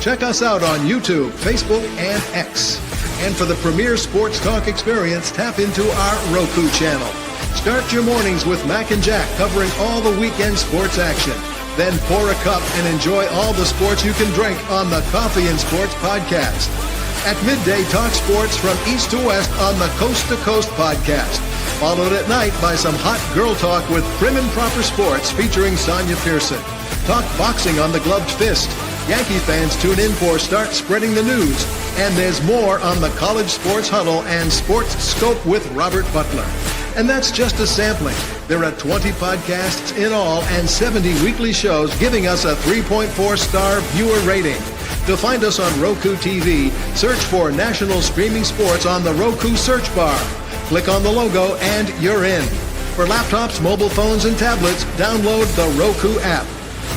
Check us out on YouTube, Facebook, and X. And for the premier sports talk experience, tap into our Roku channel. Start your mornings with Mac and Jack covering all the weekend sports action. Then pour a cup and enjoy all the sports you can drink on the Coffee and Sports podcast. At midday, talk sports from east to west on the Coast to Coast podcast. Followed at night by some hot girl talk with Prim and Proper Sports featuring Sonia Pearson. Talk boxing on the Gloved Fist. Yankee fans tune in for Start Spreading the News. And there's more on the College Sports Huddle and Sports Scope with Robert Butler. And that's just a sampling. There are 20 podcasts in all and 70 weekly shows giving us a 3.4-star viewer rating. To find us on Roku TV, search for National Streaming Sports on the Roku search bar. Click on the logo and you're in. For laptops, mobile phones, and tablets, download the Roku app.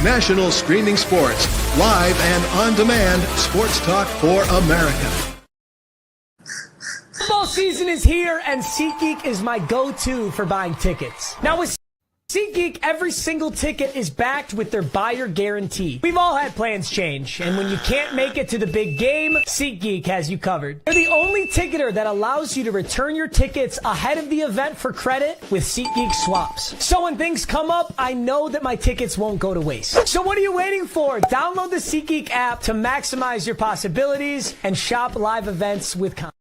National Streaming Sports, live and on demand, sports talk for America. Football season is here, and SeatGeek is my go-to for buying tickets. Now, with SeatGeek, every single ticket is backed with their buyer guarantee. We've all had plans change, and when you can't make it to the big game, SeatGeek has you covered. They're the only ticketer that allows you to return your tickets ahead of the event for credit with SeatGeek swaps. So when things come up, I know that my tickets won't go to waste. So what are you waiting for? Download the SeatGeek app to maximize your possibilities and shop live events with confidence.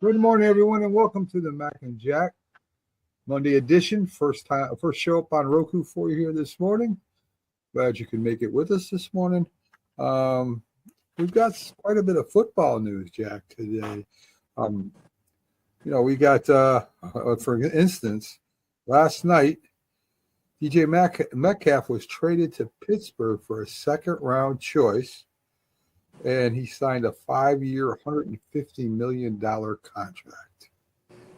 Good morning, everyone, and welcome to the Mac and Jack Monday edition. First show up on Roku for you here this morning. Glad you can make it with us this morning. We've got quite a bit of football news, Jack, today. We got, for instance, last night, DJ Metcalf was traded to Pittsburgh for a second-round choice, and he signed a 5-year, $150 million contract.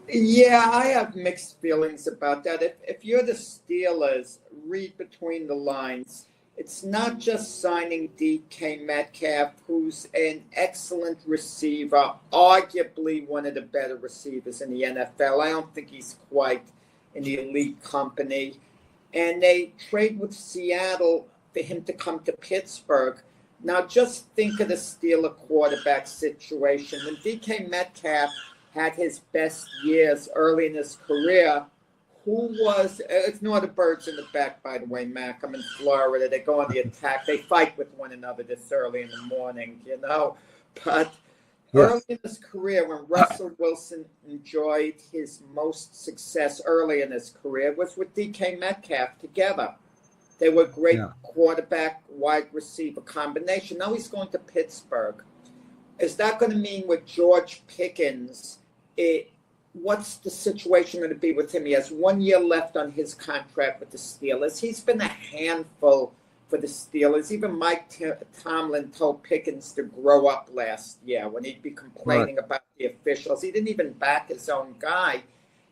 Yeah, I have mixed feelings about that. If you're the Steelers, read between the lines. It's not just signing DK Metcalf, who's an excellent receiver, arguably one of the better receivers in the NFL. I don't think he's quite in the elite company. And they trade with Seattle for him to come to Pittsburgh. Now, just think of the Steeler quarterback situation. When DK Metcalf had his best years early in his career, ignore the birds in the back, by the way, Mac. I'm in Florida. They go on the attack. They fight with one another this early in the morning, But early in his career, when Russell Wilson enjoyed his most success early in his career, was with DK Metcalf together. They were great quarterback, wide receiver combination. Now he's going to Pittsburgh. Is that going to mean with George Pickens, what's the situation going to be with him? He has 1 year left on his contract with the Steelers. He's been a handful for the Steelers. Even Mike Tomlin told Pickens to grow up last year when he'd be complaining about the officials. He didn't even back his own guy.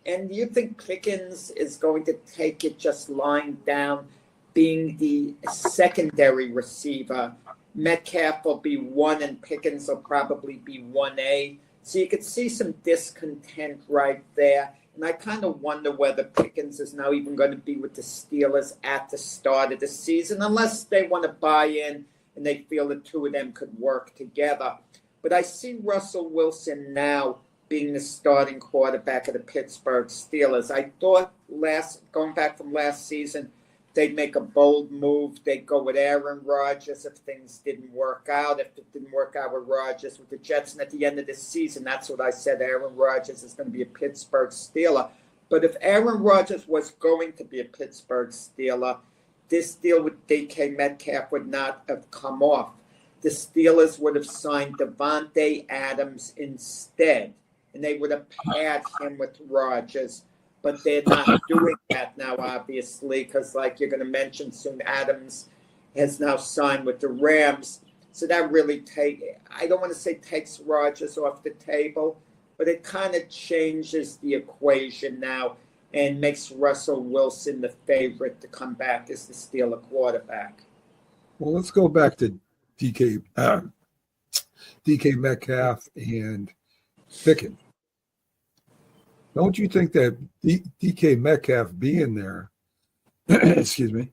And do you think Pickens is going to take it just lying down, being the secondary receiver? Metcalf will be 1 and Pickens will probably be 1A. So you could see some discontent right there. And I kind of wonder whether Pickens is now even going to be with the Steelers at the start of the season, unless they want to buy in and they feel the two of them could work together. But I see Russell Wilson now being the starting quarterback of the Pittsburgh Steelers. I thought going back from last season, they'd make a bold move. They'd go with Aaron Rodgers if things didn't work out. If it didn't work out with Rodgers with the Jets, and at the end of the season, that's what I said, Aaron Rodgers is going to be a Pittsburgh Steeler. But if Aaron Rodgers was going to be a Pittsburgh Steeler, this deal with DK Metcalf would not have come off. The Steelers would have signed Devontae Adams instead, and they would have paired him with Rodgers. but they're not doing that now, obviously, because like you're going to mention soon, Adams has now signed with the Rams. So that really I don't want to say takes Rodgers off the table, but it kind of changes the equation now and makes Russell Wilson the favorite to come back as the Steeler quarterback. Well, let's go back to DK Metcalf and Pickens. Don't you think that DK Metcalf being there, excuse me,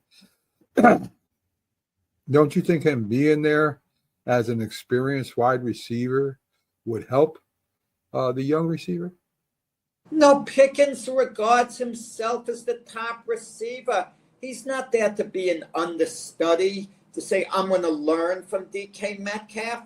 don't you think him being there as an experienced wide receiver would help the young receiver? No, Pickens regards himself as the top receiver. He's not there to be an understudy, to say, I'm going to learn from DK Metcalf.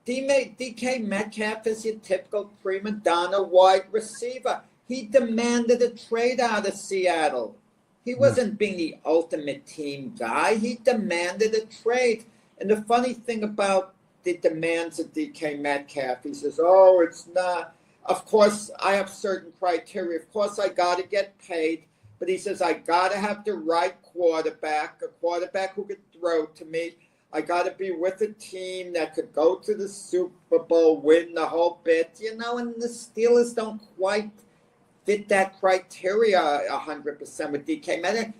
DK Metcalf is your typical prima donna wide receiver. He demanded a trade out of Seattle. He wasn't being the ultimate team guy. He demanded a trade. And the funny thing about the demands of DK Metcalf, he says, oh, it's not. Of course, I have certain criteria. Of course, I got to get paid. But he says, I got to have the right quarterback, a quarterback who could throw to me. I got to be with a team that could go to the Super Bowl, win the whole bit, and the Steelers don't quite fit that criteria 100% with DK Metcalf.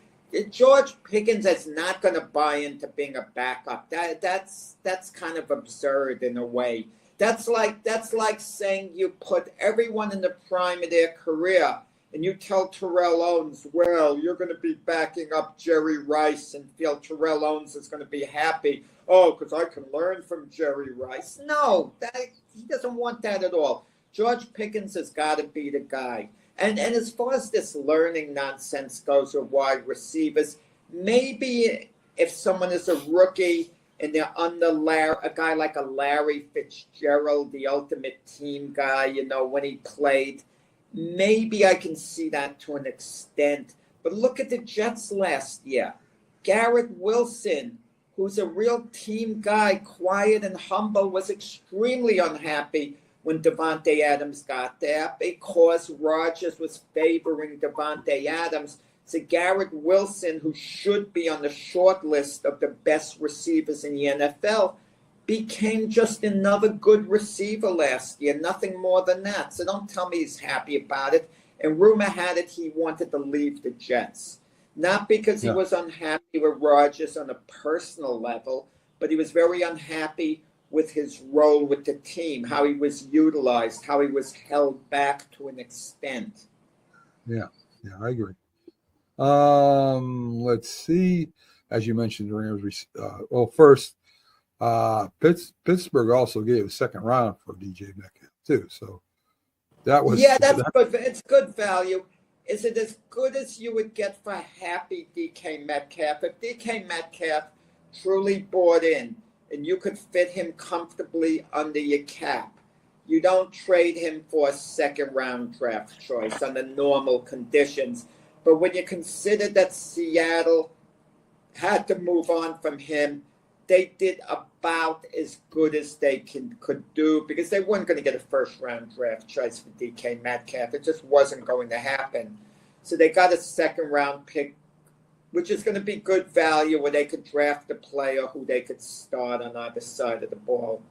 George Pickens is not going to buy into being a backup. That's kind of absurd in a way. That's like saying you put everyone in the prime of their career and you tell Terrell Owens, well, you're going to be backing up Jerry Rice and feel Terrell Owens is going to be happy. Oh, because I can learn from Jerry Rice. No, he doesn't want that at all. George Pickens has got to be the guy. And as far as this learning nonsense goes with wide receivers, maybe if someone is a rookie and they're under a guy like a Larry Fitzgerald, the ultimate team guy, when he played, maybe I can see that to an extent. But look at the Jets last year. Garrett Wilson, who's a real team guy, quiet and humble, was extremely unhappy when Davante Adams got there because Rodgers was favoring Davante Adams. So Garrett Wilson, who should be on the short list of the best receivers in the NFL, became just another good receiver last year, nothing more than that. So don't tell me he's happy about it. And rumor had it he wanted to leave the Jets, not because he was unhappy with Rodgers on a personal level, but he was very unhappy with his role with the team, how he was utilized, how he was held back to an extent. Yeah, I agree. Let's see. As you mentioned, the Rams. First, Pittsburgh also gave a second round for DJ Metcalf too. So that was that's good. It's good value. Is it as good as you would get for happy DK Metcalf? If DK Metcalf truly bought in and you could fit him comfortably under your cap, you don't trade him for a second round draft choice under normal conditions. But when you consider that Seattle had to move on from him, they did about as good as they could do because they weren't going to get a first round draft choice for DK Metcalf. It just wasn't going to happen. So they got a second round pick, which is going to be good value where they could draft a player who they could start on either side of the ball.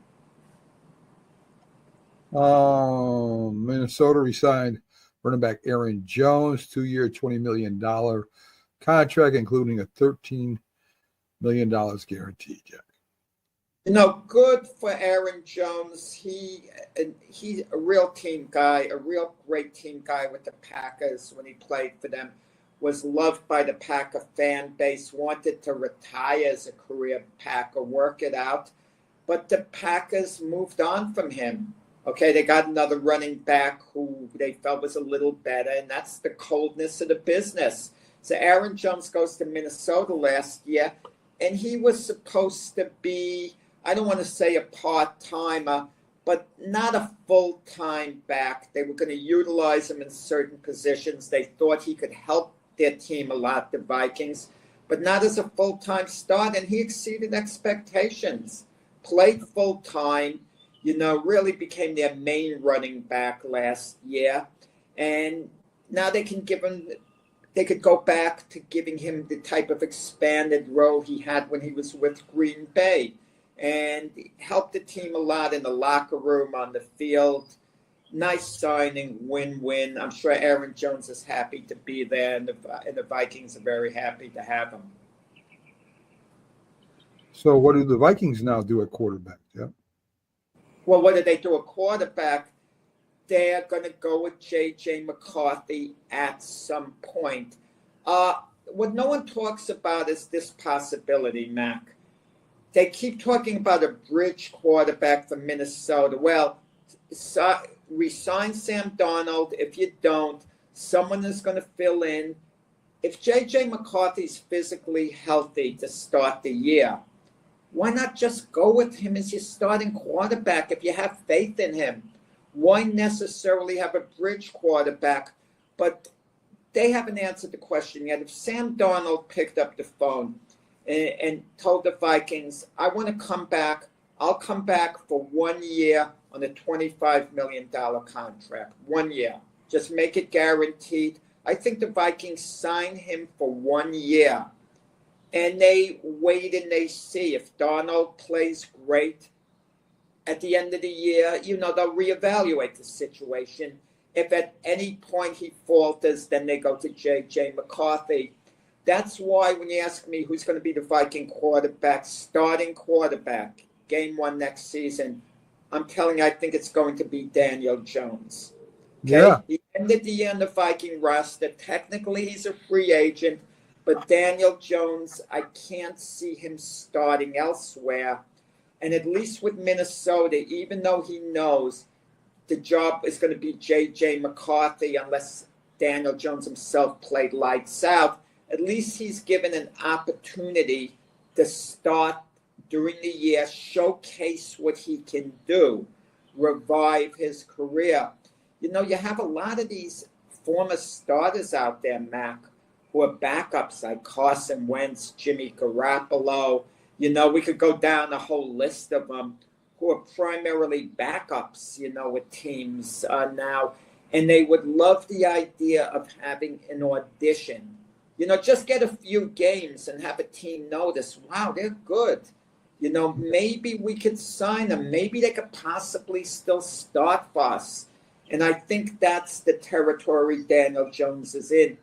Minnesota re-signed running back Aaron Jones, 2-year, $20 million contract, including a $13 million guarantee, Jack. Good for Aaron Jones. He's a real team guy, a real great team guy with the Packers when he played for them. Was loved by the Packer fan base, wanted to retire as a career Packer, work it out. But the Packers moved on from him. Okay, they got another running back who they felt was a little better, and that's the coldness of the business. So Aaron Jones goes to Minnesota last year, and he was supposed to be, I don't want to say a part-timer, but not a full-time back. They were going to utilize him in certain positions. They thought he could help their team a lot, the Vikings, but not as a full-time start, and he exceeded expectations. Played full-time, really became their main running back last year. And now they can give him. They could go back to giving him the type of expanded role he had when he was with Green Bay, and helped the team a lot in the locker room, on the field. Nice signing, win-win. I'm sure Aaron Jones is happy to be there, and the Vikings are very happy to have him. So what do the Vikings now do at quarterback, Jeff? Well, what do they do at quarterback? They're going to go with J.J. McCarthy at some point. What no one talks about is this possibility, Mac. They keep talking about a bridge quarterback from Minnesota. Well, resign Sam Darnold. If you don't, someone is going to fill in. If J.J. McCarthy's physically healthy to start the year, why not just go with him as your starting quarterback if you have faith in him? Why necessarily have a bridge quarterback? But they haven't answered the question yet. If Sam Darnold picked up the phone and told the Vikings, I want to come back, I'll come back for 1 year on a $25 million contract. 1 year. Just make it guaranteed. I think the Vikings sign him for 1 year. And they wait and they see. If Darnold plays great at the end of the year, they'll reevaluate the situation. If at any point he falters, then they go to J.J. McCarthy. That's why when you ask me who's going to be the Viking quarterback, starting quarterback, game 1 next season, I'm telling you, I think it's going to be Daniel Jones. Okay? Yeah. He ended the year on the Viking roster. Technically, he's a free agent. But Daniel Jones, I can't see him starting elsewhere. And at least with Minnesota, even though he knows the job is going to be J.J. McCarthy, unless Daniel Jones himself played lights out, at least he's given an opportunity to start during the year, showcase what he can do, revive his career. You have a lot of these former starters out there, Mac, who are backups like Carson Wentz, Jimmy Garoppolo. We could go down a whole list of them who are primarily backups, with teams now. And they would love the idea of having an audition. Just get a few games and have a team notice, wow, they're good. Maybe we could sign them. Maybe they could possibly still start for us. And I think that's the territory Daniel Jones is in.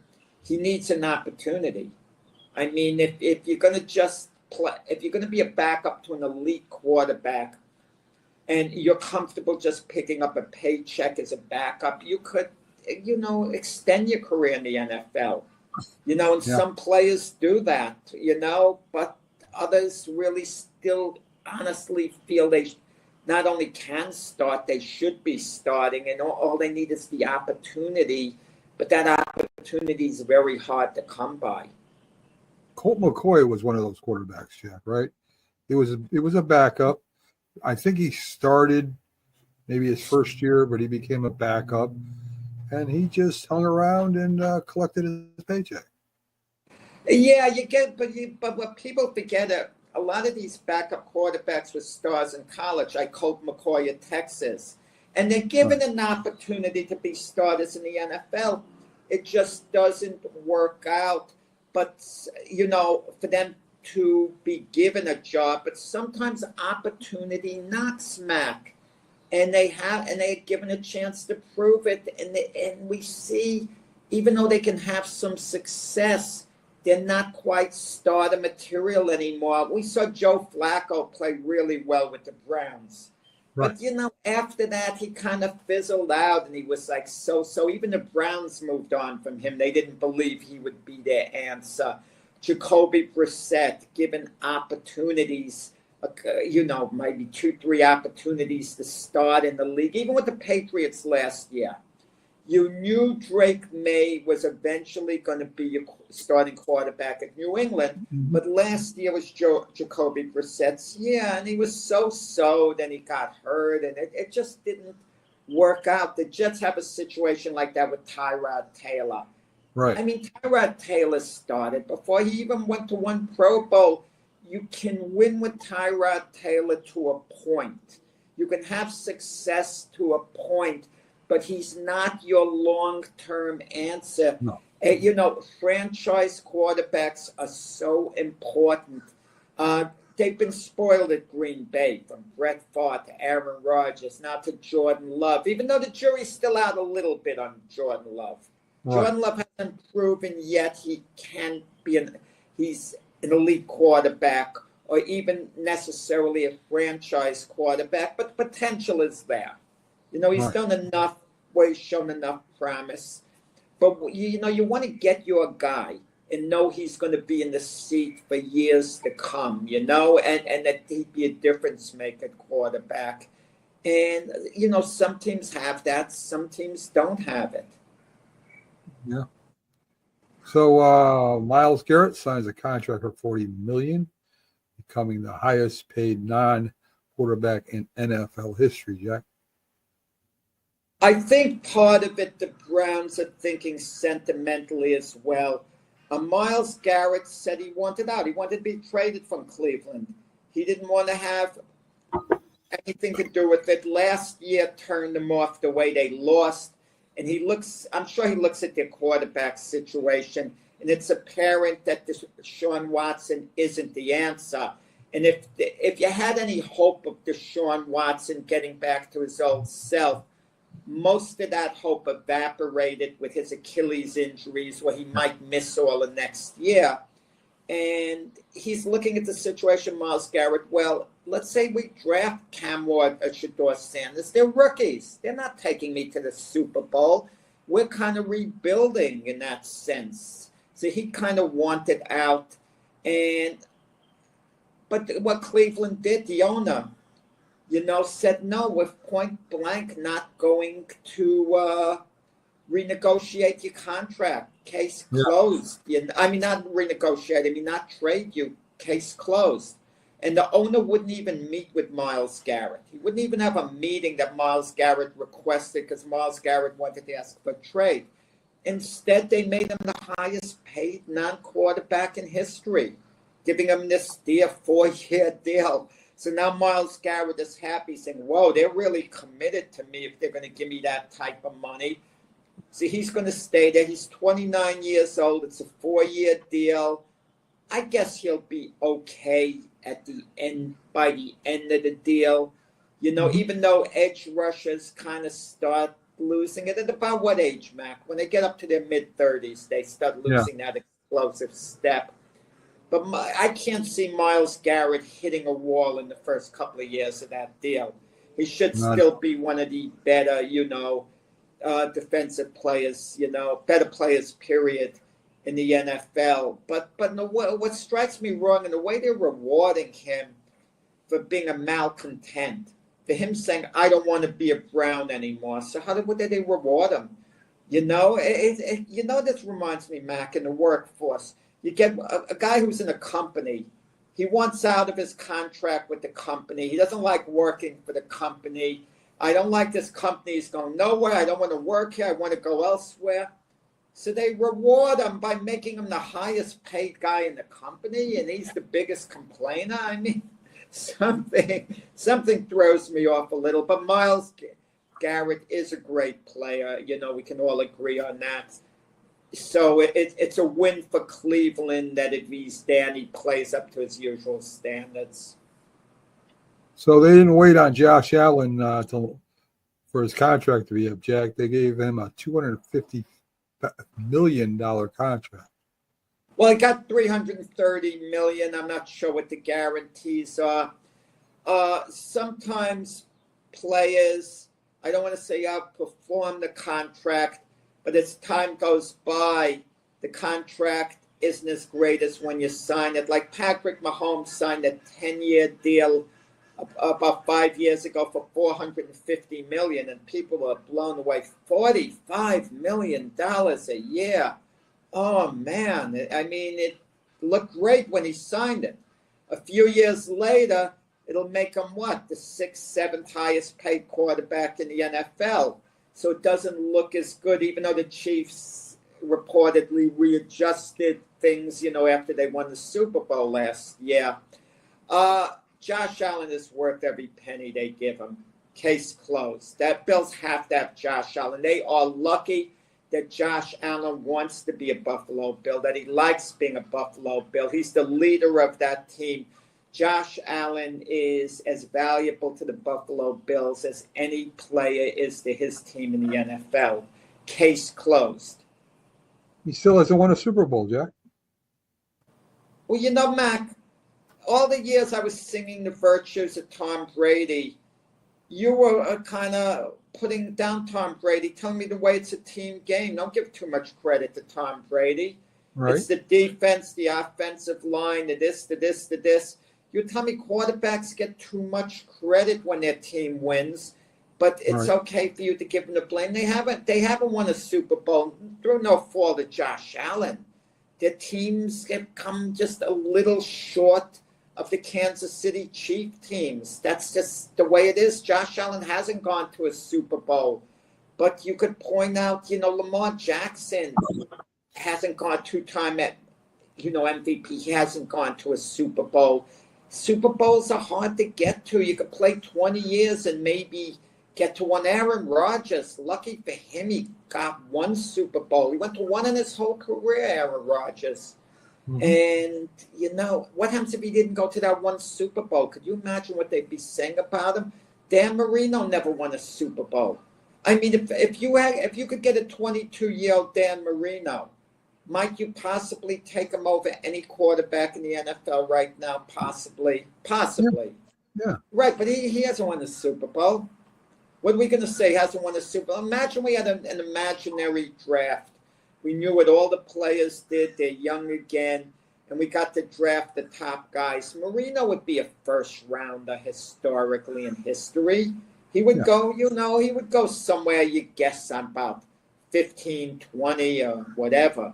He needs an opportunity. I mean, if you're going to just play, if you're going to be a backup to an elite quarterback and you're comfortable just picking up a paycheck as a backup, you could, extend your career in the NFL. And some players do that, but others really still honestly feel they not only can start, they should be starting, and all they need is the opportunity. But that opportunity is very hard to come by. Colt McCoy was one of those quarterbacks, Jack, right? It was a backup. I think he started maybe his first year, but he became a backup, and he just hung around and collected his paycheck. Yeah, but what people forget, a lot of these backup quarterbacks were stars in college, like Colt McCoy at Texas. And they're given an opportunity to be starters in the NFL. It just doesn't work out. But, for them to be given a job, but sometimes opportunity knocks smack. And they're given a chance to prove it. And we see, even though they can have some success, they're not quite starter material anymore. We saw Joe Flacco play really well with the Browns. Right. But, after that, he kind of fizzled out, and he was like so. Even the Browns moved on from him. They didn't believe he would be their answer. Jacoby Brissett, given opportunities, maybe 2-3 opportunities to start in the league, even with the Patriots last year. You knew Drake May was eventually going to be a starting quarterback at New England, but last year was Jacoby Brissett's year, and he was so. Then he got hurt, and it just didn't work out. The Jets have a situation like that with Tyrod Taylor. Right. I mean, Tyrod Taylor started before he even went to one Pro Bowl. You can win with Tyrod Taylor to a point. You can have success to a point. but he's not your long-term answer. No. Franchise quarterbacks are so important. They've been spoiled at Green Bay, from Brett Favre to Aaron Rodgers, now to Jordan Love, even though the jury's still out a little bit on Jordan Love. Right. Jordan Love hasn't proven yet he can be he's an elite quarterback or even necessarily a franchise quarterback, but the potential is there. He's Right. done enough where he's shown enough promise. But, you want to get your guy and know he's going to be in the seat for years to come, and that he'd be a difference maker quarterback. And, some teams have that. Some teams don't have it. Yeah. So Myles Garrett signs a contract for $40 million, becoming the highest paid non-quarterback in NFL history, Jack. I think part of it, the Browns are thinking sentimentally as well. Myles Garrett said he wanted out. He wanted to be traded from Cleveland. He didn't want to have anything to do with it. Last year turned him off the way they lost. And I'm sure he looks at their quarterback situation, and it's apparent that Deshaun Watson isn't the answer. And if you had any hope of Deshaun Watson getting back to his old self, most of that hope evaporated with his Achilles injuries, where he might miss all of next year. And he's looking at the situation, Myles Garrett. Well, let's say we draft Cam Ward or Shedeur Sanders. They're rookies. They're not taking me to the Super Bowl. We're kind of rebuilding in that sense. So he kind of wanted out. But what Cleveland did, the owner, said no, with point blank not going to renegotiate your contract. Case closed. I mean, not renegotiate. I mean, not trade you. Case closed. And the owner wouldn't even meet with Myles Garrett. He wouldn't even have a meeting that Myles Garrett requested because Myles Garrett wanted to ask for a trade. Instead, they made him the highest paid non-quarterback in history, giving him this 4-year deal. So now Myles Garrett is happy, saying, whoa, they're really committed to me if they're going to give me that type of money. So he's going to stay there. He's 29 years old. It's a 4-year deal. I guess he'll be okay at the end, by the end of the deal. Even though edge rushers kind of start losing it at about what age, Mac? When they get up to their mid-30s, they start losing that explosive step. But I can't see Myles Garrett hitting a wall in the first couple of years of that deal. He should still be one of the better, defensive players, better players, period, in the NFL. But what strikes me wrong in the way they're rewarding him for being a malcontent, for him saying, I don't want to be a Brown anymore. So what did they reward him? This reminds me, Mac, in the workforce. You get a guy who's in a company. He wants out of his contract with the company. He doesn't like working for the company. I don't like this company. He's going nowhere. I don't want to work here. I want to go elsewhere. So they reward him by making him the highest paid guy in the company, and he's the biggest complainer. I mean, something throws me off a little. But Myles Garrett is a great player. We can all agree on that. So it's a win for Cleveland that if he's there, he plays up to his usual standards. So they didn't wait on Josh Allen for his contract to be up, Jack. They gave him a $250 million contract. Well, he got $330 million. I'm not sure what the guarantees are. Sometimes players, I don't want to say outperform the contract, but as time goes by, the contract isn't as great as when you sign it. Like Patrick Mahomes signed a 10-year deal about 5 years ago for $450 million, and people were blown away. $45 million a year. Oh, man. I mean, it looked great when he signed it. A few years later, it'll make him what? The 6th, 7th highest paid quarterback in the NFL. So it doesn't look as good, even though the Chiefs reportedly readjusted things, after they won the Super Bowl last year. Josh Allen is worth every penny they give him. Case closed. That Bills have to have Josh Allen. They are lucky that Josh Allen wants to be a Buffalo Bill, that he likes being a Buffalo Bill. He's the leader of that team. Josh Allen is as valuable to the Buffalo Bills as any player is to his team in the NFL. Case closed. He still hasn't won a Super Bowl, Jack. Well, you know, Mac, all the years I was singing the virtues of Tom Brady, you were kind of putting down Tom Brady, telling me the way it's a team game. Don't give too much credit to Tom Brady. Right. It's the defense, the offensive line, the this, the this, the this. You tell me quarterbacks get too much credit when their team wins, but it's okay for you to give them the blame. They haven't won a Super Bowl through no fault of Josh Allen. Their teams have come just a little short of the Kansas City Chiefs teams. That's just the way it is. Josh Allen hasn't gone to a Super Bowl. But you could point out, Lamar Jackson hasn't gone two-time MVP. He hasn't gone to a Super Bowl. Super Bowls are hard to get to. You could play 20 years and maybe get to one. Aaron Rodgers, lucky for him, he got one Super Bowl. He went to one in his whole career, Aaron Rodgers. And, what happens if he didn't go to that one Super Bowl? Could you imagine what they'd be saying about him? Dan Marino never won a Super Bowl. I mean, if you could get a 22-year-old Dan Marino, might you possibly take him over any quarterback in the NFL right now? Possibly. Yeah. Right, but he hasn't won a Super Bowl. What are we going to say? He hasn't won a Super Bowl? Imagine we had an imaginary draft. We knew what all the players did. They're young again. And we got to draft the top guys. Marino would be a first rounder historically in history. He would go, he would go somewhere you guess about 15, 20 or whatever.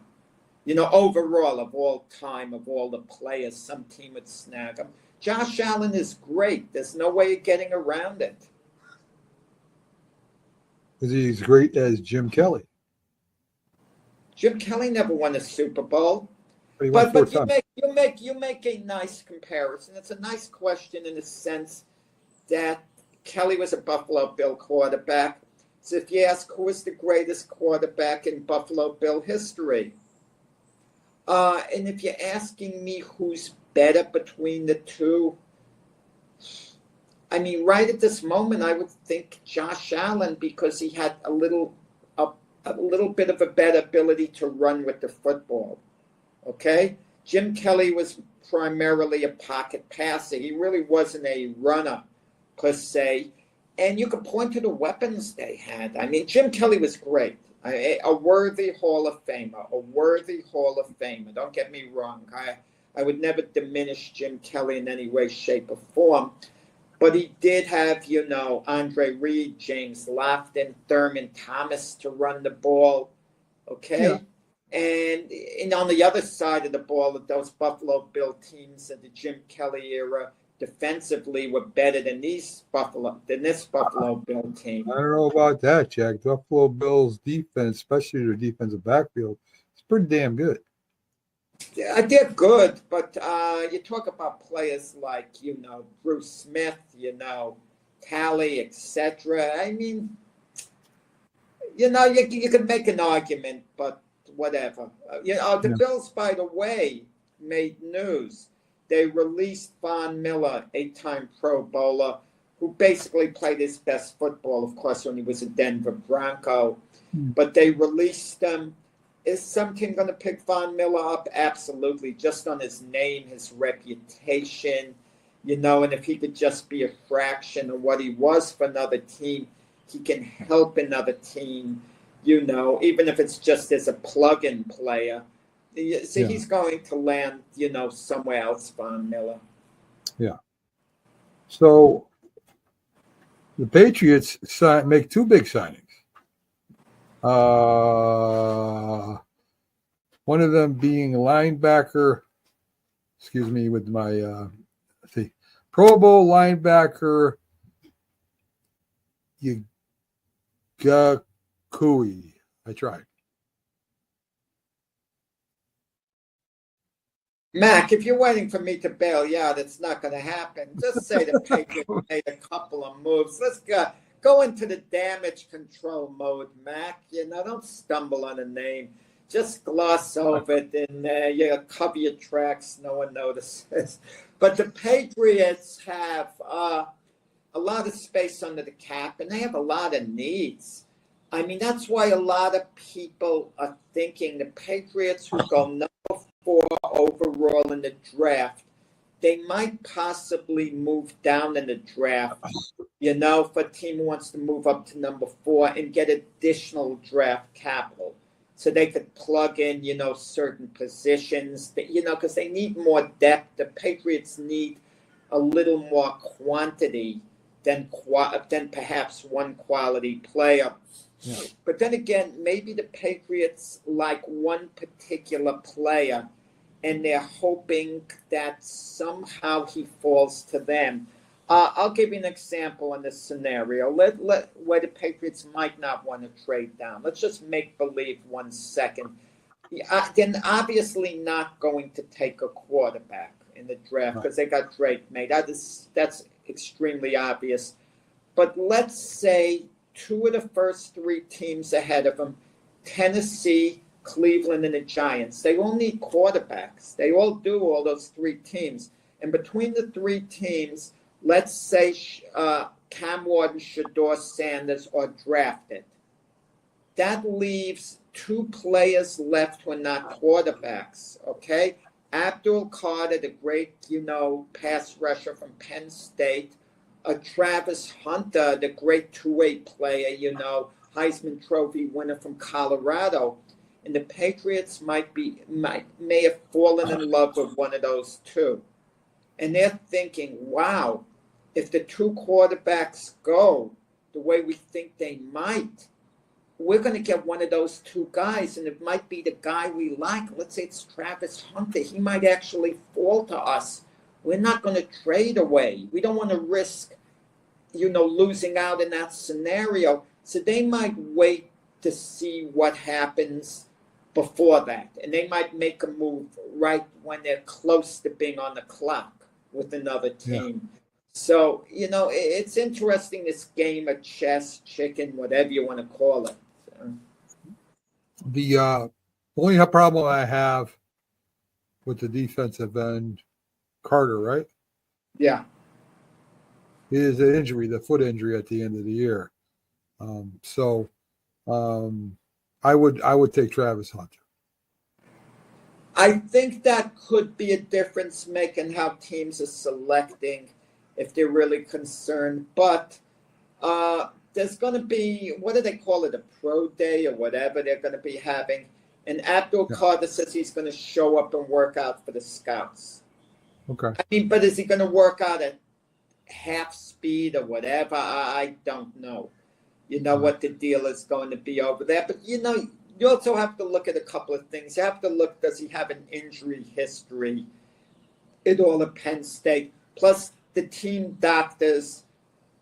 Overall of all time, of all the players, some team would snag him. Josh Allen is great. There's no way of getting around it. Because he's great as Jim Kelly. Jim Kelly never won a Super Bowl. But you make a nice comparison. It's a nice question in the sense that Kelly was a Buffalo Bill quarterback. So if you ask who is the greatest quarterback in Buffalo Bill history, and if you're asking me who's better between the two, I mean, right at this moment, I would think Josh Allen because he had a little bit of a better ability to run with the football. Okay? Jim Kelly was primarily a pocket passer. He really wasn't a runner, per se. And you could point to the weapons they had. I mean, Jim Kelly was great. A worthy Hall of Famer. Don't get me wrong. I would never diminish Jim Kelly in any way, shape, or form. But he did have, Andre Reed, James Lofton, Thurman Thomas to run the ball. Okay? Yeah. And on the other side of the ball, those Buffalo Bill teams of the Jim Kelly era defensively were better than this Buffalo Bill team. I don't know about that, Jack. Buffalo Bills defense, especially their defensive backfield, it's pretty damn good. Yeah, they're good, but you talk about players like, Bruce Smith, Talley, etc. I mean, you could make an argument, but whatever. The Bills, by the way, made news. They released Von Miller, 8-time Pro Bowler, who basically played his best football, of course, when he was a Denver Bronco. But they released him. Is some team going to pick Von Miller up? Absolutely. Just on his name, his reputation, and if he could just be a fraction of what he was for another team, he can help another team, even if it's just as a plug-in player. So he's going to land, somewhere else, Von Miller. Yeah. So the Patriots make two big signings. One of them being linebacker, with my Pro Bowl linebacker Yagakui. I tried. Mac, if you're waiting for me to bail you out, it's not going to happen. Just say the Patriots made a couple of moves. Let's go into the damage control mode, Mac. Don't stumble on a name. Just gloss over it and you cover your tracks. No one notices. But the Patriots have a lot of space under the cap, and they have a lot of needs. I mean, that's why a lot of people are thinking the Patriots who go number 4 overall in the draft, they might possibly move down in the draft, if a team who wants to move up to number 4 and get additional draft capital. So they could plug in, certain positions, because they need more depth. The Patriots need a little more quantity than perhaps one quality player. Yeah. But then again, maybe the Patriots like one particular player, and they're hoping that somehow he falls to them. I'll give you an example in this scenario. Where the Patriots might not want to trade down. Let's just make believe 1 second. They're obviously not going to take a quarterback in the draft because they got Drake made. That's extremely obvious. But let's say 2 of the first 3 teams ahead of them, Tennessee, Cleveland, and the Giants. They all need quarterbacks. They all do, all those 3 teams. And between the 3 teams, let's say Cam Ward, Shedeur Sanders are drafted. That leaves 2 players left who are not quarterbacks, okay? Abdul Carter, the great, pass rusher from Penn State. Travis Hunter, the great two-way player, Heisman Trophy winner from Colorado. And the Patriots may have fallen in love with one of those 2. And they're thinking, wow, if the 2 quarterbacks go the way we think they might, we're going to get one of those 2 guys, and it might be the guy we like. Let's say it's Travis Hunter. He might actually fall to us. We're not going to trade away. We don't want to risk, losing out in that scenario. So they might wait to see what happens before that. And they might make a move right when they're close to being on the clock with another team. Yeah. So, it's interesting, this game of chess, chicken, whatever you want to call it. So. The only problem I have with the defensive end, Carter, right? Yeah. Is an injury, the foot injury at the end of the year. I would take Travis Hunter. I think that could be a difference making how teams are selecting if they're really concerned. But there's going to be, what do they call it, a pro day or whatever they're going to be having. And Abdul Carter says he's going to show up and work out for the scouts. Okay. I mean, but is he going to work out at half speed or whatever? I don't know. What the deal is going to be over there. But, you also have to look at a couple of things. You have to look, does he have an injury history at all at Penn State? Plus, the team doctors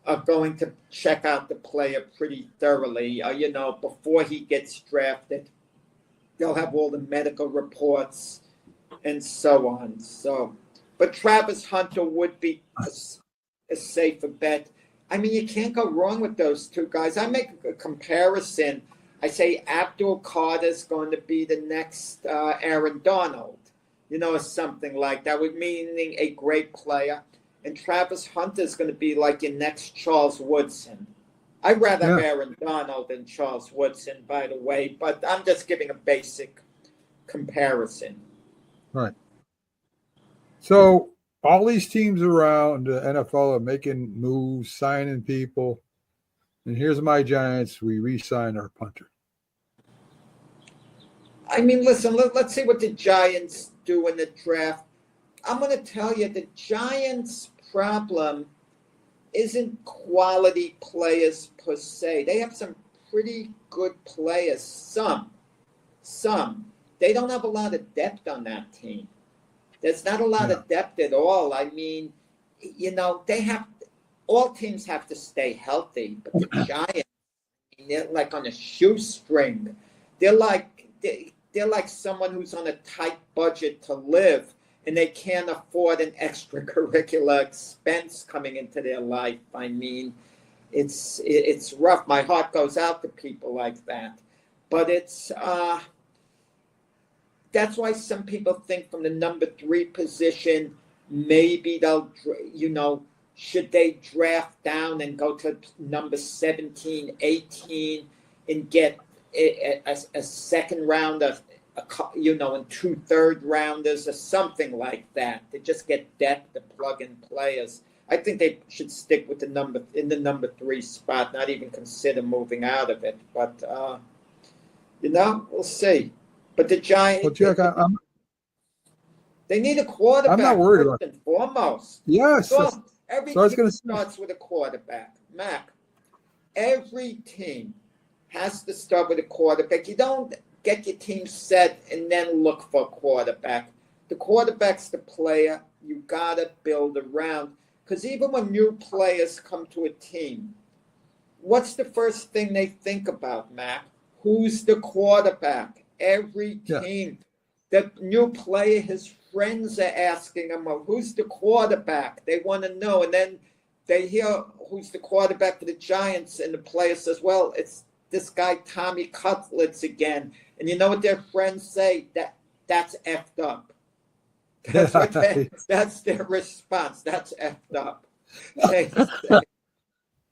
are going to check out the player pretty thoroughly. Before he gets drafted, they'll have all the medical reports and so on. But Travis Hunter would be a safer bet. I mean, you can't go wrong with those 2 guys. I make a comparison. I say Abdul Carter's going to be the next Aaron Donald, or something like that, meaning a great player. And Travis Hunter's going to be like your next Charles Woodson. I'd rather have Aaron Donald than Charles Woodson, by the way, but I'm just giving a basic comparison. Right. So all these teams around the NFL are making moves, signing people. And here's my Giants. We re-sign our punter. I mean, listen, let's see what the Giants do in the draft. I'm going to tell you, the Giants' problem isn't quality players per se. They have some pretty good players. Some. They don't have a lot of depth on that team. There's not a lot of depth at all. I mean, all teams have to stay healthy, but the Giants, they're like on a shoestring. They're like someone who's on a tight budget to live. and they can't afford an extracurricular expense coming into their life. I mean, it's rough. My heart goes out to people like that. But that's why some people think from the number 3 position, maybe they'll, should they draft down and go to number 17, 18 and get a second round of, and 2 third rounders or something like that to just get depth to plug in players. I think they should stick with the number 3 spot, not even consider moving out of it. But we'll see. But the Giants, well, Jack, they need a quarterback. I'm not worried about it. Foremost. Yes. So every so I was team gonna say. starts with a quarterback. Mac, every team has to start with a quarterback. You don't get your team set and then look for a quarterback. The quarterback's the player you got to build around. Because even when new players come to a team, what's the first thing they think about, Mac? Who's the quarterback? Every team. The new player, his friends are asking him, well, who's the quarterback? They want to know. And then they hear who's the quarterback for the Giants, and the player says, well, it's this guy, Tommy Cutlets again. And you know what their friends say? That's effed up. That's what that's their response. That's effed up.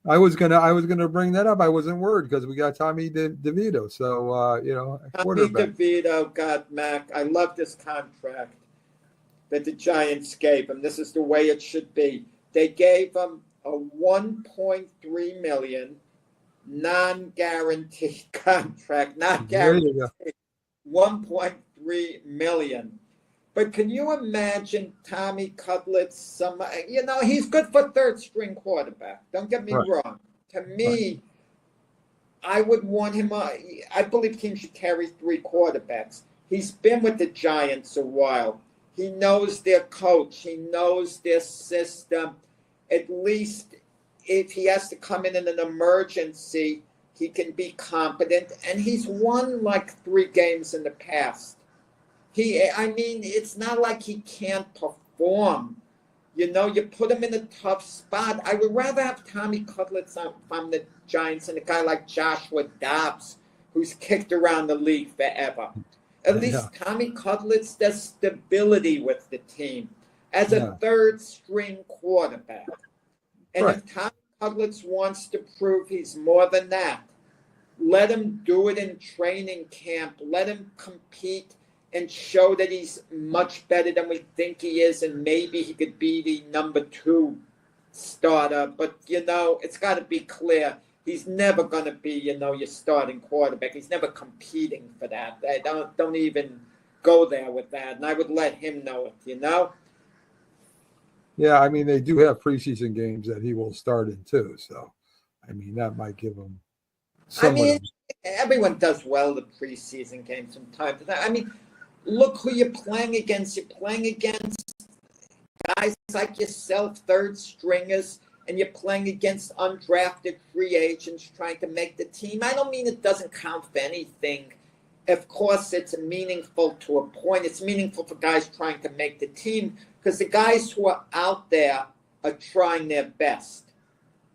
I was gonna bring that up. I wasn't worried because we got Tommy DeVito. So Tommy DeVito got Mac. I love this contract that the Giants gave him. This is the way it should be. They gave him a $1.3 million non-guaranteed contract. Not guaranteed. 1.3 million. But can you imagine Tommy Cutlets? He's good for third string quarterback. Don't get me wrong. To me, I would want him. I believe teams should carry 3 quarterbacks. He's been with the Giants a while. He knows their coach. He knows their system. At least if he has to come in an emergency, he can be competent. And he's won like 3 games in the past. It's not like he can't perform. You put him in a tough spot. I would rather have Tommy Cutlets from the Giants than a guy like Joshua Dobbs, who's kicked around the league forever. At least Tommy Cutlets, there's stability with the team as a third string quarterback. And if Tommy Cutlets wants to prove he's more than that, let him do it in training camp. Let him compete and show that he's much better than we think he is, and maybe he could be the number 2 starter. But, it's got to be clear. He's never going to be, your starting quarterback. He's never competing for that. Don't even go there with that. And I would let him know it, Yeah, they do have preseason games that he will start in too. So, that might give him everyone does well the preseason games from time to time. Look who you're playing against. You're playing against guys like yourself, third stringers, and you're playing against undrafted free agents trying to make the team. I don't mean it doesn't count for anything. Of course, it's meaningful to a point. It's meaningful for guys trying to make the team because the guys who are out there are trying their best.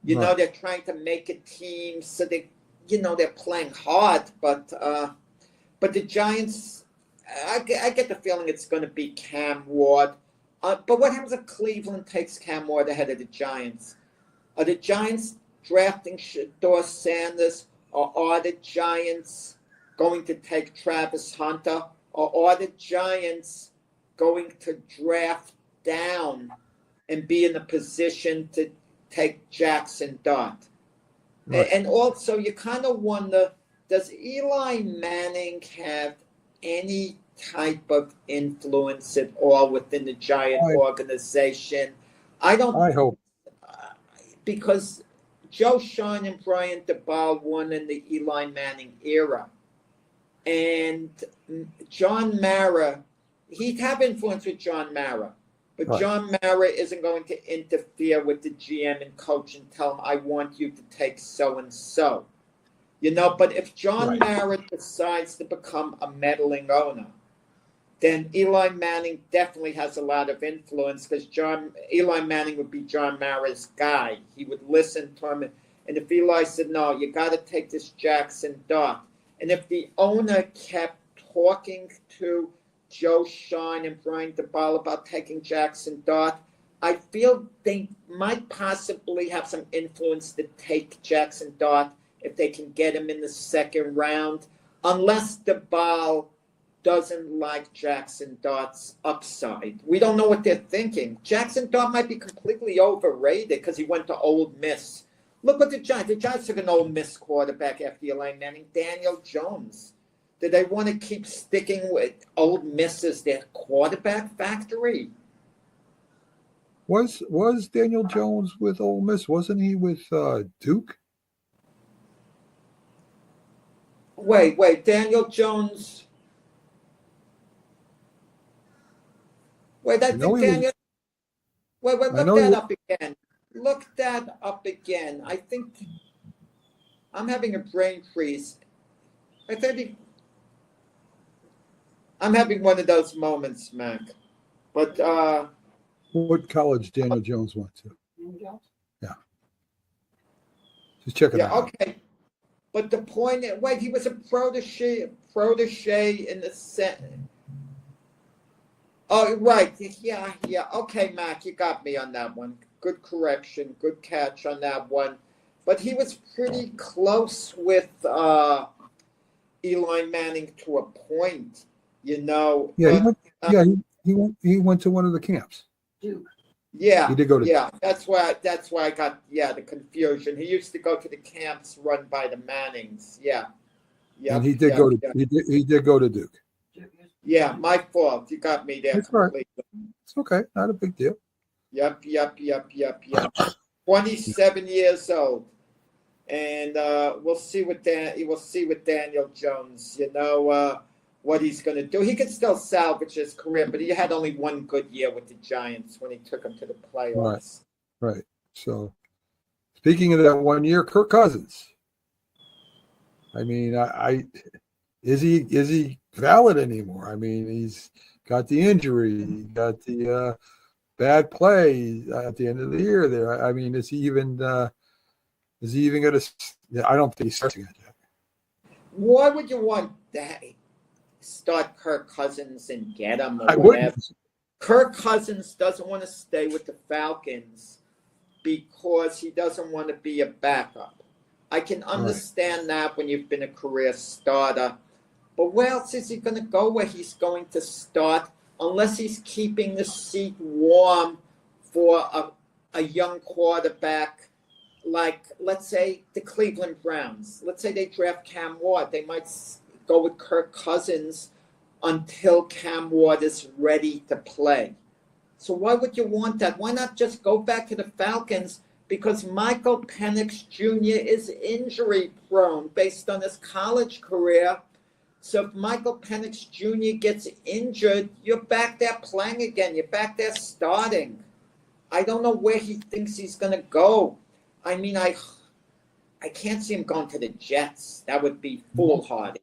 They're trying to make a team, so they're playing hard. But the Giants, I get the feeling it's going to be Cam Ward. But what happens if Cleveland takes Cam Ward ahead of the Giants? Are the Giants drafting Shador Sanders, or are the Giants going to take Travis Hunter, or are the Giants going to draft down and be in a position to take Jackson Dart? Right. And also, you kind of wonder, does Eli Manning have any type of influence at all within the Giant organization? I hope. Because Joe Shine and Brian DeBall won in the Eli Manning era. And John Mara, he'd have influence with John Mara. But John Mara isn't going to interfere with the GM and coach and tell him, I want you to take so-and-so. But if John Mara decides to become a meddling owner, then Eli Manning definitely has a lot of influence because Eli Manning would be John Mara's guy. He would listen to him. And if Eli said, no, you got to take this Jackson Dart. And if the owner kept talking to Joe Shine and Brian DeBall about taking Jackson Dart, I feel they might possibly have some influence to take Jackson Dart if they can get him in the second round, unless DeBall doesn't like Jackson Dart's upside. We don't know what they're thinking. Jackson Dart might be completely overrated because he went to Ole Miss. Look what the Giants took an Ole Miss quarterback after Eli Manning, Daniel Jones. Do they want to keep sticking with Ole Miss as their quarterback factory? Was Daniel Jones with Ole Miss? Wasn't he with Duke? Wait, Daniel Jones. Wait, I think Daniel. Wait, look that up again. Look that up again. I think I'm having a brain freeze. I think I'm having one of those moments, Mac. But what college Daniel Jones went to? Yeah. Just checking that out. Okay. But the point is, wait, he was a protege in the set. Oh, right. Yeah. Okay, Mac, you got me on that one. Good correction. Good catch on that one. But he was pretty close with Eli Manning to a point, you know. Yeah, he went to one of the camps. Yeah, he did go to. Yeah, that's why I got the confusion. He used to go to the camps run by the Mannings. Yeah, and he did go to. He did go to Duke. Yeah, my fault. You got me there. That's completely. Right. It's okay. Not a big deal. Yep. 27 years old, and we'll see what Daniel Jones. You know what he's going to do. He could still salvage his career, but he had only one good year with the Giants when he took him to the playoffs. Right. So, speaking of that 1 year, Kirk Cousins. I mean, is he valid anymore? I mean, he's got the injury, he got the bad play at the end of the year. There, I mean, is he even going to? I don't think he starts again yet. Why would you want that? Start Kirk Cousins and get him or whatever. Kirk Cousins doesn't want to stay with the Falcons because he doesn't want to be a backup. I can understand that when you've been a career starter. But where else is he going to go where he's going to start unless he's keeping the seat warm for a young quarterback like, let's say, the Cleveland Browns. Let's say they draft Cam Ward. They might go with Kirk Cousins until Cam Ward is ready to play. So why would you want that? Why not just go back to the Falcons? Because Michael Penix Jr. is injury prone based on his college career. So if Michael Penix Jr. gets injured, you're back there playing again. You're back there starting. I don't know where he thinks he's going to go. I mean, I can't see him going to the Jets. That would be foolhardy.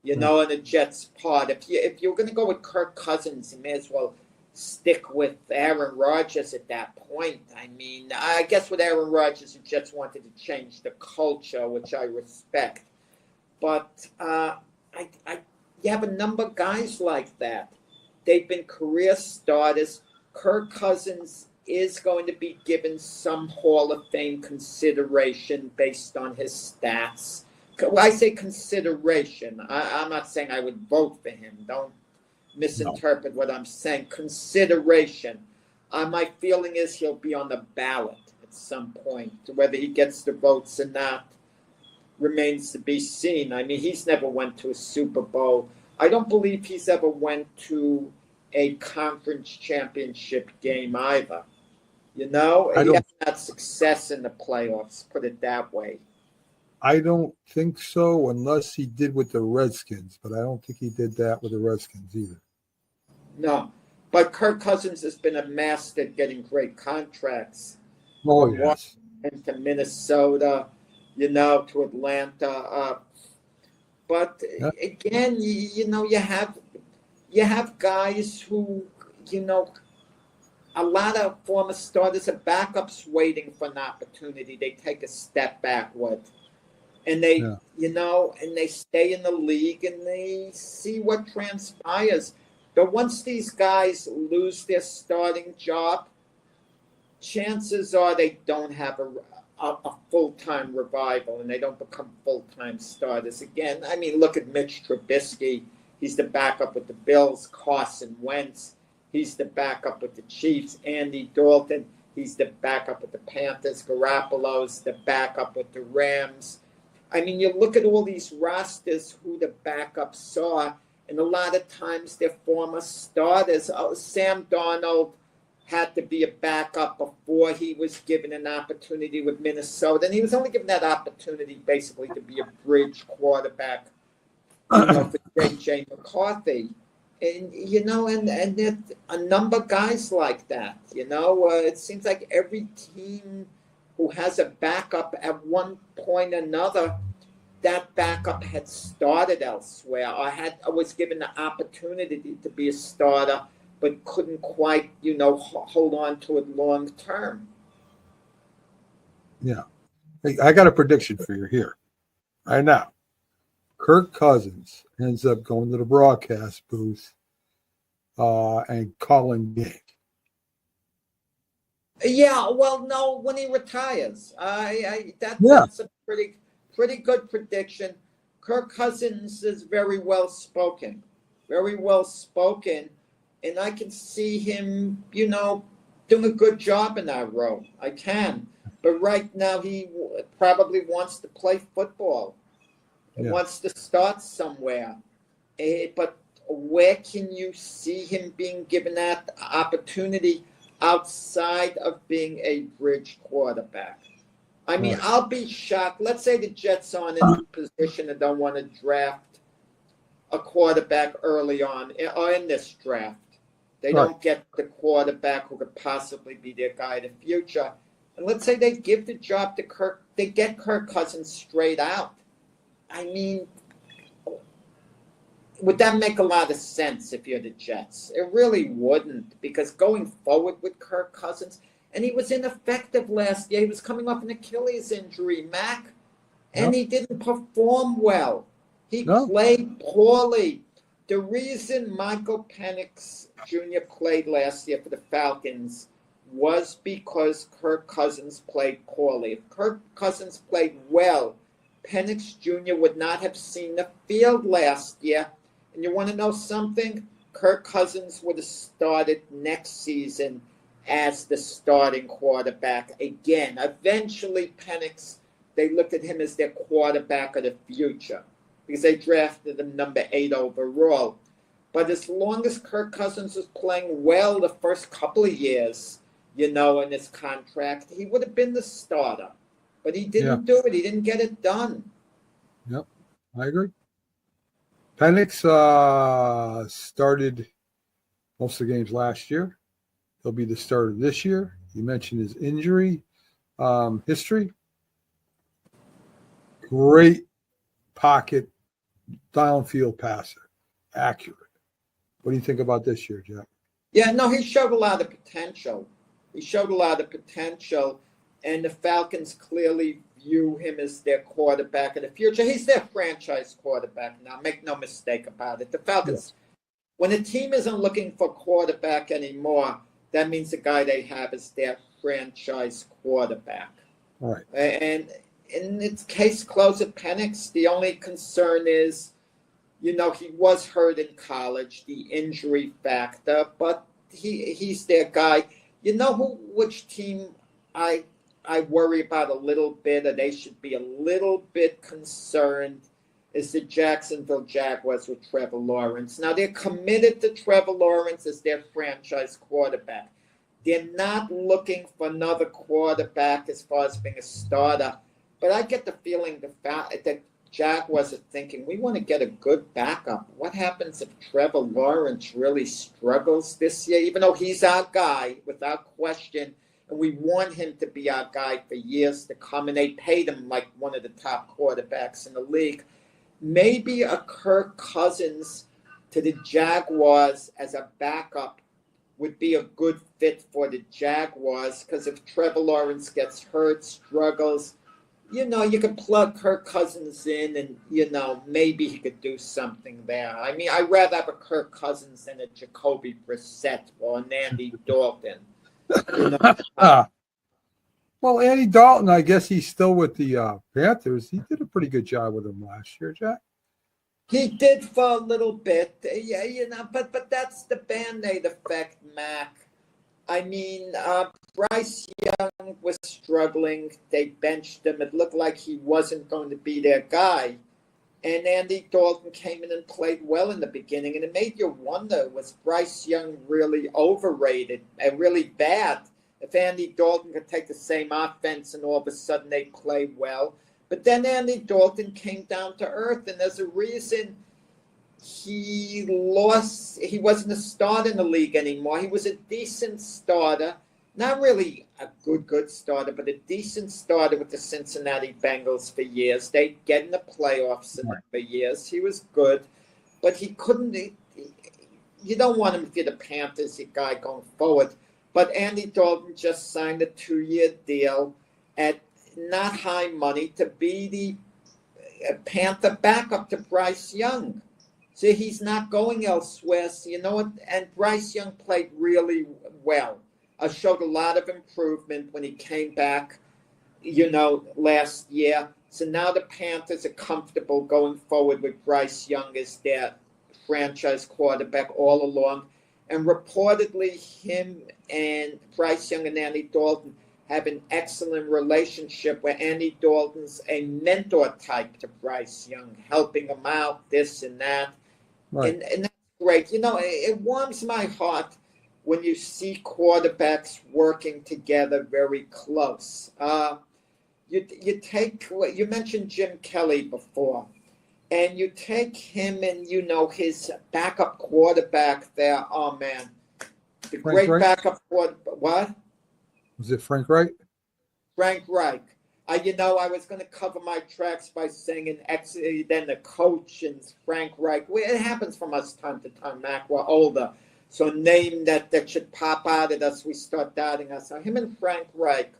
You know, on the Jets' part. If you're going to go with Kirk Cousins, you may as well stick with Aaron Rodgers at that point. I mean, I guess with Aaron Rodgers, the Jets wanted to change the culture, which I respect. But you have a number of guys like that. They've been career starters. Kirk Cousins is going to be given some Hall of Fame consideration based on his stats. When I say consideration, I'm not saying I would vote for him. Don't misinterpret what I'm saying. Consideration. My feeling is he'll be on the ballot at some point. Whether he gets the votes or not remains to be seen. I mean, he's never went to a Super Bowl. I don't believe he's ever went to a conference championship game either. You know, he hasn't had success in the playoffs, put it that way. I don't think so, unless he did with the Redskins, but I don't think he did that with the Redskins either. No, but Kirk Cousins has been a master at getting great contracts. Oh, yes. And to Minnesota, you know, to Atlanta. But again, you you have guys who, a lot of former starters are backups waiting for an opportunity. They take a step backward. And they, and they stay in the league and they see what transpires. But once these guys lose their starting job, chances are they don't have a full-time revival and they don't become full-time starters again. I mean, look at Mitch Trubisky. He's the backup with the Bills. Carson Wentz. He's the backup with the Chiefs. Andy Dalton. He's the backup with the Panthers. Garoppolo's the backup with the Rams. I mean, you look at all these rosters who the backups are, and a lot of times they're former starters. Sam Darnold had to be a backup before he was given an opportunity with Minnesota, and he was only given that opportunity basically to be a bridge quarterback for J.J. McCarthy. And, and there's a number of guys like that, it seems like every team who has a backup at one point or another, that backup had started elsewhere or was given the opportunity to be a starter, but couldn't quite, hold on to it long term. Yeah. Hey, I got a prediction for you here. Right now. Kirk Cousins ends up going to the broadcast booth and calling games. Yeah, well, no, when he retires, that's a pretty good prediction. Kirk Cousins is very well spoken, and I can see him, doing a good job in that role. I can, but right now he probably wants to play football. He wants to start somewhere, but where can you see him being given that opportunity outside of being a bridge quarterback? I mean, I'll be shocked. Let's say the Jets aren't in a position and don't want to draft a quarterback early on or in this draft. They don't get the quarterback who could possibly be their guy in the future. And let's say they give the job to Kirk. They get Kirk Cousins straight out. I mean, would that make a lot of sense if you're the Jets? It really wouldn't, because going forward with Kirk Cousins, and he was ineffective last year. He was coming off an Achilles injury, Mac, and he didn't perform well. He played poorly. The reason Michael Penix Jr. played last year for the Falcons was because Kirk Cousins played poorly. If Kirk Cousins played well, Penix Jr. would not have seen the field last year. And you want to know something? Kirk Cousins would have started next season as the starting quarterback again. Eventually, Penix, they looked at him as their quarterback of the future because they drafted him number 8 overall. But as long as Kirk Cousins was playing well the first couple of years, in his contract, he would have been the starter. But he didn't do it. He didn't get it done. Yep, I agree. Penix started most of the games last year. He'll be the starter this year. You mentioned his injury history. Great pocket downfield passer. Accurate. What do you think about this year, Jack? Yeah, no, he showed a lot of potential. And the Falcons clearly view him as their quarterback of the future. He's their franchise quarterback now. Make no mistake about it. The Falcons, when a team isn't looking for quarterback anymore, that means the guy they have is their franchise quarterback. All right. And in its case closed at Penix, the only concern is, he was hurt in college, the injury factor, but he's their guy. Which team I worry about a little bit, or they should be a little bit concerned, is the Jacksonville Jaguars with Trevor Lawrence. Now, they're committed to Trevor Lawrence as their franchise quarterback. They're not looking for another quarterback as far as being a starter. But I get the feeling that Jaguars are thinking, we want to get a good backup. What happens if Trevor Lawrence really struggles this year? Even though he's our guy, without question, and we want him to be our guy for years to come, and they paid him like one of the top quarterbacks in the league. Maybe a Kirk Cousins to the Jaguars as a backup would be a good fit for the Jaguars, because if Trevor Lawrence gets hurt, struggles, you could plug Kirk Cousins in and, maybe he could do something there. I mean, I'd rather have a Kirk Cousins than a Jacoby Brissett or an Andy Dalton. Well, Andy Dalton, I guess he's still with the Panthers. He did a pretty good job with them last year, Jack. He did for a little bit, yeah, but that's the Band-Aid effect, Mac. I mean, Bryce Young was struggling. They benched him. It looked like he wasn't going to be their guy. And Andy Dalton came in and played well in the beginning. And it made you wonder, was Bryce Young really overrated and really bad? If Andy Dalton could take the same offense and all of a sudden they play well. But then Andy Dalton came down to earth, and there's a reason he lost. He wasn't a starter in the league anymore. He was a decent starter, not really a good starter, but a decent starter with the Cincinnati Bengals for years. They get in the playoffs for years. He was good, but he couldn't. You don't want him if you're the Panthers, your guy going forward. But Andy Dalton just signed a 2-year deal at not high money to be the Panther backup to Bryce Young. So he's not going elsewhere. So you know what? And Bryce Young played really well. Showed a lot of improvement when he came back, last year. So now the Panthers are comfortable going forward with Bryce Young as their franchise quarterback all along. And reportedly, him and Bryce Young and Andy Dalton have an excellent relationship where Andy Dalton's a mentor type to Bryce Young, helping him out, this and that. Right. And that's great. It warms my heart when you see quarterbacks working together very close. You mentioned Jim Kelly before, and you take him and, his backup quarterback there. Oh, man. The Frank Reich? Backup quarterback. What? Was it Frank Reich? Frank Reich. I was going to cover my tracks by saying then the coach and Frank Reich. It happens from us time to time, Mac. We're older. So a name that should pop out at us, we start doubting us. So him and Frank Reich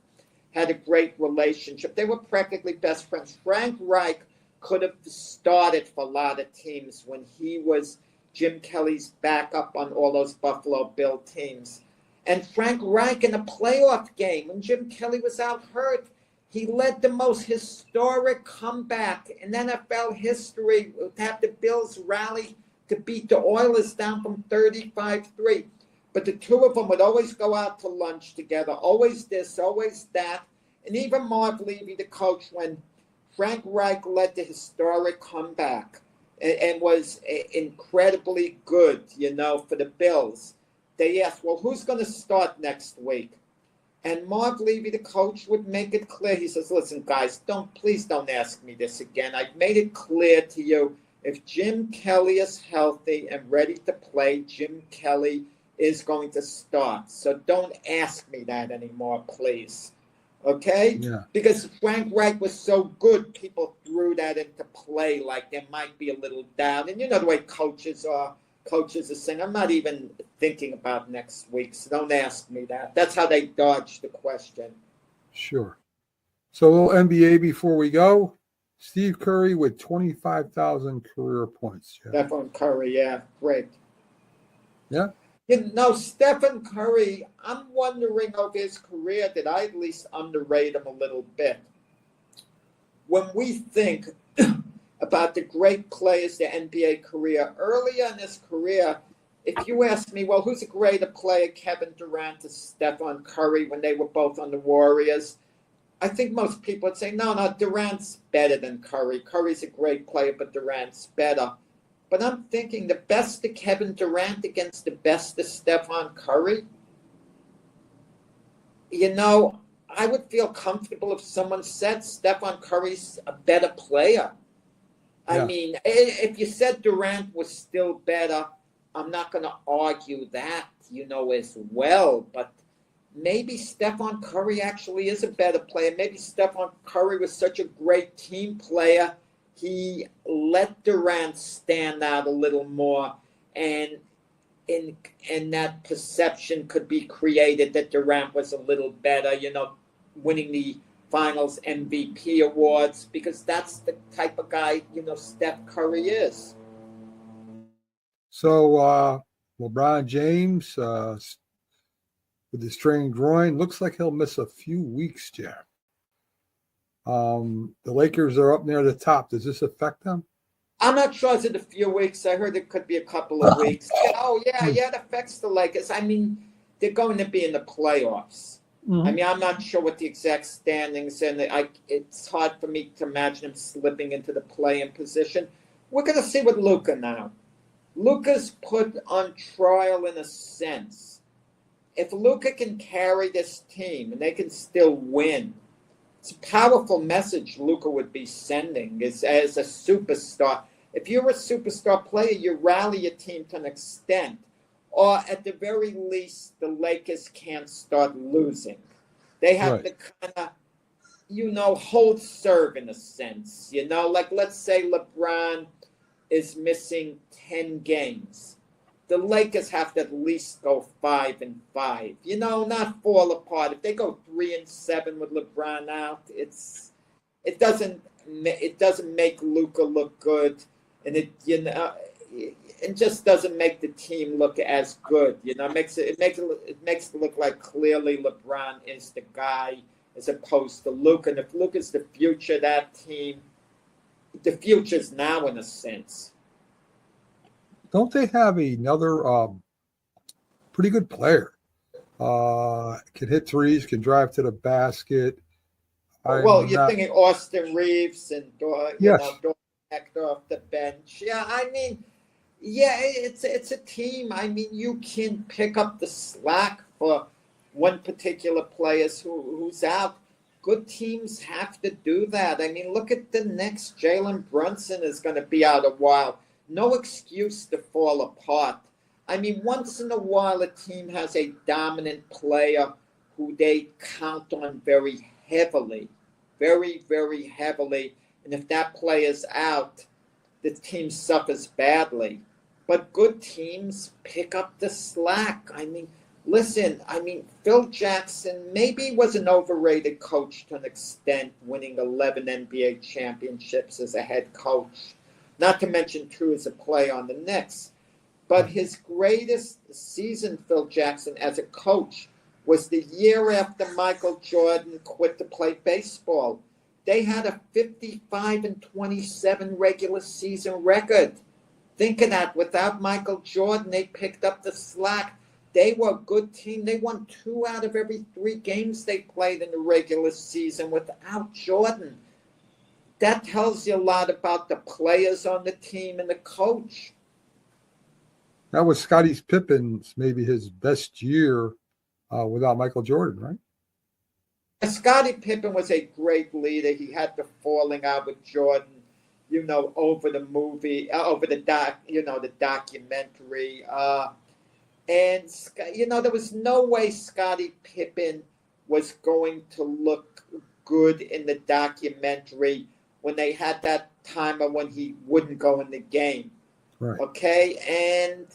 had a great relationship. They were practically best friends. Frank Reich could have started for a lot of teams when he was Jim Kelly's backup on all those Buffalo Bill teams. And Frank Reich in a playoff game, when Jim Kelly was out hurt, he led the most historic comeback in NFL history to have the Bills rally to beat the Oilers down from 35-3. But the two of them would always go out to lunch together, always this, always that. And even Marv Levy, the coach, when Frank Reich led the historic comeback and was incredibly good, for the Bills, they asked, well, who's going to start next week? And Marv Levy, the coach, would make it clear. He says, listen, guys, please don't ask me this again. I've made it clear to you, if Jim Kelly is healthy and ready to play, Jim Kelly is going to start. So don't ask me that anymore, please. Okay? Yeah. Because Frank Reich was so good, people threw that into play like there might be a little doubt. And you know the way coaches are. Coaches are saying, I'm not even thinking about next week, so don't ask me that. That's how they dodge the question. Sure. So a little NBA before we go. Steve Curry with 25,000 career points. Yeah. Stephen Curry, yeah, great. Yeah. Stephen Curry, I'm wondering of his career, did I at least underrate him a little bit? When we think about the great players, the NBA career. Earlier in his career, if you ask me, well, who's a greater player, Kevin Durant or Stephen Curry, when they were both on the Warriors? I think most people would say, no, Durant's better than Curry. Curry's a great player, but Durant's better. But I'm thinking the best of Kevin Durant against the best of Stephen Curry. I would feel comfortable if someone said Stephen Curry's a better player. I mean, if you said Durant was still better, I'm not going to argue that, as well. But maybe Stephen Curry actually is a better player. Maybe Stephen Curry was such a great team player, he let Durant stand out a little more. and that perception could be created that Durant was a little better, winning the Finals MVP awards, because that's the type of guy, Steph Curry is. So LeBron James with his strained groin, looks like he'll miss a few weeks, Jeff. The Lakers are up near the top. Does this affect them? I'm not sure. Is it a few weeks? I heard it could be a couple of weeks. It affects the Lakers. I mean, they're going to be in the playoffs. I mean, I'm not sure what the exact standings, and it's hard for me to imagine him slipping into the play-in position. We're going to see with Luka now. Luka's put on trial in a sense. If Luka can carry this team and they can still win, it's a powerful message Luka would be sending as a superstar. If you're a superstar player, you rally your team to an extent. Or at the very least, the Lakers can't start losing. They have to kind of, hold serve in a sense. Like let's say LeBron is missing 10 games. The Lakers have to at least go 5-5. Not fall apart. If they go 3-7 with LeBron out, it doesn't make Luka look good, and it just doesn't make the team look as good. It makes it look like clearly LeBron is the guy as opposed to Luka. And if Luka's the future of that team, the future's now in a sense. Don't they have another pretty good player? Can hit threes, can drive to the basket. You're thinking Austin Reeves and yes. Hector off the bench. It's a team. I mean, you can pick up the slack for one particular player who's out. Good teams have to do that. I mean, look at the Knicks. Jalen Brunson is going to be out a while. No excuse to fall apart. I mean, once in a while, a team has a dominant player who they count on very heavily, very, very heavily. And if that player's out, the team suffers badly. But good teams pick up the slack. I mean, listen, Phil Jackson maybe was an overrated coach to an extent, winning 11 NBA championships as a head coach. Not to mention 2 as a player on the Knicks. But his greatest season, Phil Jackson, as a coach, was the year after Michael Jordan quit to play baseball. They had a 55-27 regular season record. Think of that. Without Michael Jordan, they picked up the slack. They were a good team. They won 2 out of every 3 games they played in the regular season without Jordan. That tells you a lot about the players on the team and the coach. That was Scottie Pippen's maybe his best year without Michael Jordan, right? Scottie Pippen was a great leader. He had the falling out with Jordan, over the movie, over the the documentary. And there was no way Scottie Pippen was going to look good in the documentary when they had that timer when he wouldn't go in the game. Right. Okay, and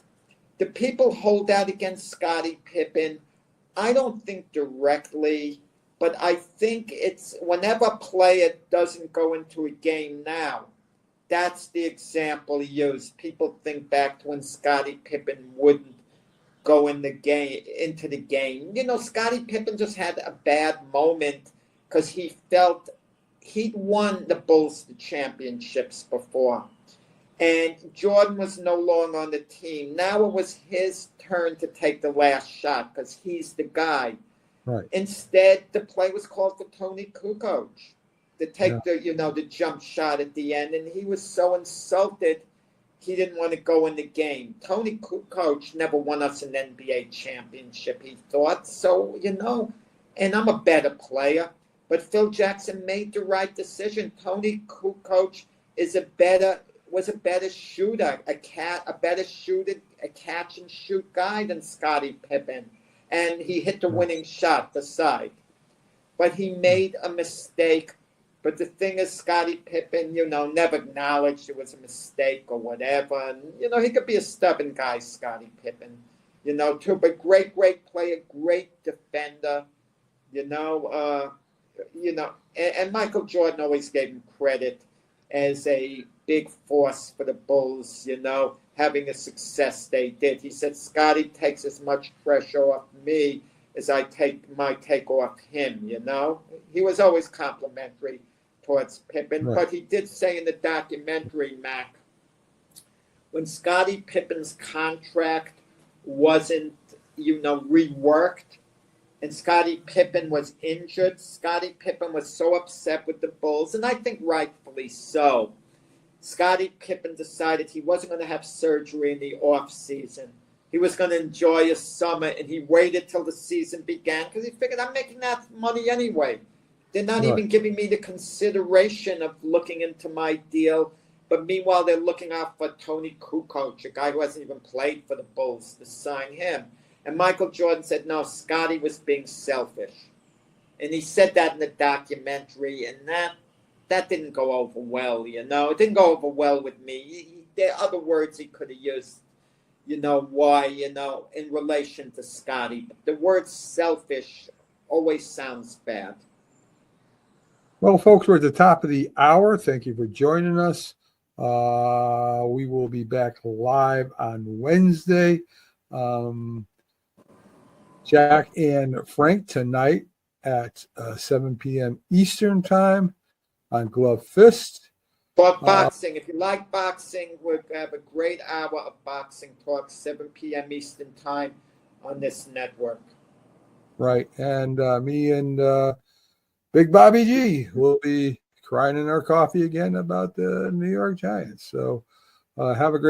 the people hold out against Scottie Pippen. I don't think directly, but I think it's whenever a player doesn't go into a game now, that's the example he used. People think back to when Scottie Pippen wouldn't go into the game. Scottie Pippen just had a bad moment because he felt he'd won the Bulls the championships before. And Jordan was no longer on the team. Now it was his turn to take the last shot because he's the guy. Right. Instead, the play was called for Tony Kukoc to take the jump shot at the end. And he was so insulted, he didn't want to go in the game. Tony Kukoc never won us an NBA championship, he thought. So, and I'm a better player. But Phil Jackson made the right decision. Tony Kukoc was a better shooter, a catch and shoot guy than Scottie Pippen. And he hit the winning shot beside. But he made a mistake But the thing is, Scottie Pippen, never acknowledged it was a mistake or whatever. And, he could be a stubborn guy, Scottie Pippen, too. But great, great player, great defender, and Michael Jordan always gave him credit as a big force for the Bulls, having the success they did. He said, Scottie takes as much pressure off me as I take off him, He was always complimentary towards Pippen, Right. but he did say in the documentary, Mac, when Scottie Pippen's contract wasn't, reworked, and Scottie Pippen was injured, Scottie Pippen was so upset with the Bulls, and I think rightfully so. Scottie Pippen decided he wasn't going to have surgery in the off season. He was going to enjoy his summer, and he waited till the season began because he figured, I'm making that money anyway. They're not even giving me the consideration of looking into my deal. But meanwhile, they're looking out for Tony Kukoc, a guy who hasn't even played for the Bulls, to sign him. And Michael Jordan said, no, Scottie was being selfish. And he said that in the documentary, and that didn't go over well, It didn't go over well with me. There are other words he could have used, why, in relation to Scottie. But the word selfish always sounds bad. Well, folks, we're at the top of the hour. Thank you for joining us. We will be back live on Wednesday. Jack and Frank tonight at 7 p.m. Eastern time on Glove Fist. Talk boxing. If you like boxing, we'll have a great hour of boxing talk, 7 p.m. Eastern time on this network. Right. And me and Big Bobby G will be crying in our coffee again about the New York Giants. So have a great